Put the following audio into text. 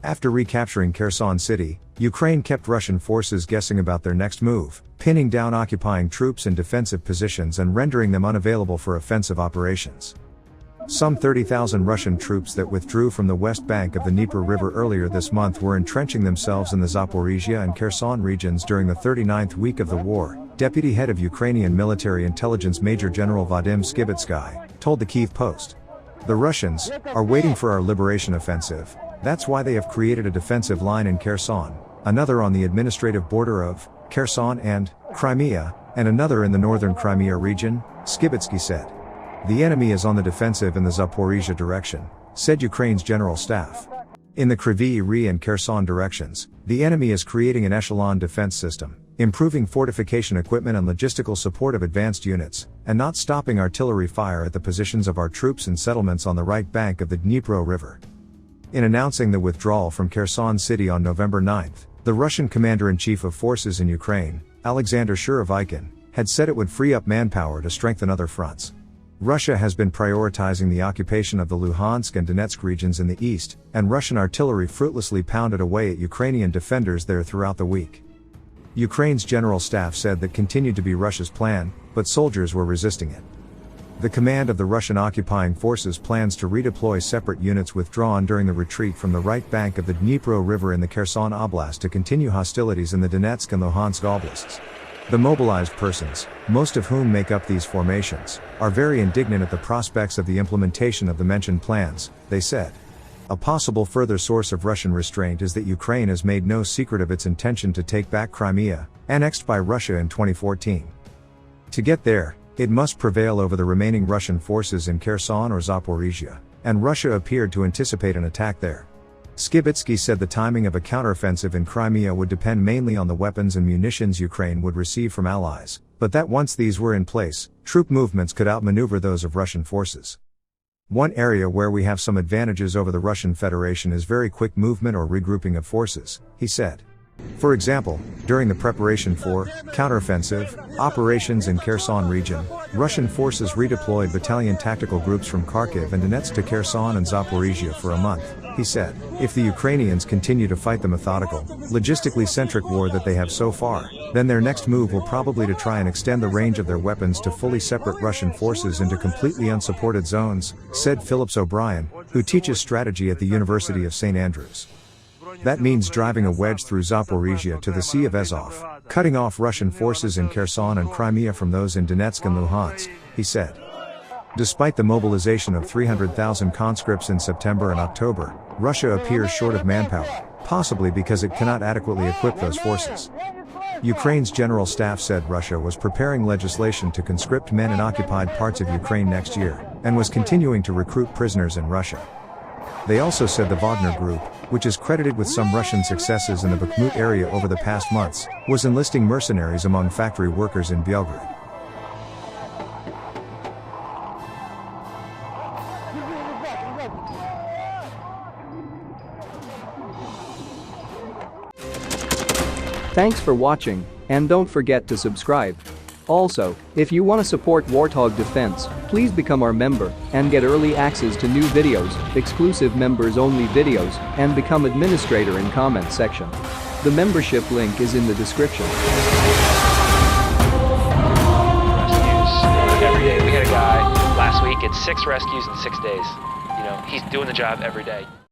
After recapturing Kherson city, Ukraine kept Russian forces guessing about their next move, pinning down occupying troops in defensive positions and rendering them unavailable for offensive operations. Some 30,000 Russian troops that withdrew from the west bank of the Dnieper River earlier this month were entrenching themselves in the Zaporizhia and Kherson regions during the 39th week of the war, Deputy Head of Ukrainian Military Intelligence Major General Vadim Skibitsky told the Kyiv Post. The Russians are waiting for our liberation offensive. That's why they have created a defensive line in Kherson, another on the administrative border of Kherson and Crimea, and another in the northern Crimea region, Skibitsky said. The enemy is on the defensive in the Zaporizhia direction, said Ukraine's General Staff. In the Kryvyi Rih and Kherson directions, the enemy is creating an echelon defense system, improving fortification equipment and logistical support of advanced units, and not stopping artillery fire at the positions of our troops and settlements on the right bank of the Dnieper River. In announcing the withdrawal from Kherson city on November 9, the Russian Commander-in-Chief of Forces in Ukraine, Alexander Surovikin, had said it would free up manpower to strengthen other fronts. Russia has been prioritizing the occupation of the Luhansk and Donetsk regions in the east, and Russian artillery fruitlessly pounded away at Ukrainian defenders there throughout the week. Ukraine's General Staff said that continued to be Russia's plan, but soldiers were resisting it. The command of the Russian occupying forces plans to redeploy separate units withdrawn during the retreat from the right bank of the Dnieper River in the Kherson Oblast to continue hostilities in the Donetsk and Luhansk oblasts. The mobilized persons, most of whom make up these formations, are very indignant at the prospects of the implementation of the mentioned plans, they said. A possible further source of Russian restraint is that Ukraine has made no secret of its intention to take back Crimea, annexed by Russia in 2014. To get there, it must prevail over the remaining Russian forces in Kherson or Zaporizhia, and Russia appeared to anticipate an attack there. Skibitsky said the timing of a counteroffensive in Crimea would depend mainly on the weapons and munitions Ukraine would receive from allies, but that once these were in place, troop movements could outmaneuver those of Russian forces. One area where we have some advantages over the Russian Federation is very quick movement or regrouping of forces, he said. For example, during the preparation for counteroffensive operations in Kherson region, Russian forces redeployed battalion tactical groups from Kharkiv and Donetsk to Kherson and Zaporizhia for a month, he said. If the Ukrainians continue to fight the methodical, logistically centric war that they have so far, then their next move will probably to try and extend the range of their weapons to fully separate Russian forces into completely unsupported zones, said Phillips O'Brien, who teaches strategy at the University of St. Andrews. That means driving a wedge through Zaporizhia to the Sea of Azov, cutting off Russian forces in Kherson and Crimea from those in Donetsk and Luhansk, he said. Despite the mobilization of 300,000 conscripts in September and October, Russia appears short of manpower, possibly because it cannot adequately equip those forces. Ukraine's General Staff said Russia was preparing legislation to conscript men in occupied parts of Ukraine next year, and was continuing to recruit prisoners in Russia. They also said the Wagner Group, which is credited with some Russian successes in the Bakhmut area over the past months, was enlisting mercenaries among factory workers in Belgrade. Thanks for watching, and don't forget to subscribe. Also, if you want to support Warthog Defense, please become our member and get early access to new videos, exclusive members-only videos, and become administrator in comment section. The membership link is in the description. Rescues every day. We had a guy last week at 6 rescues in 6 days. He's doing the job every day.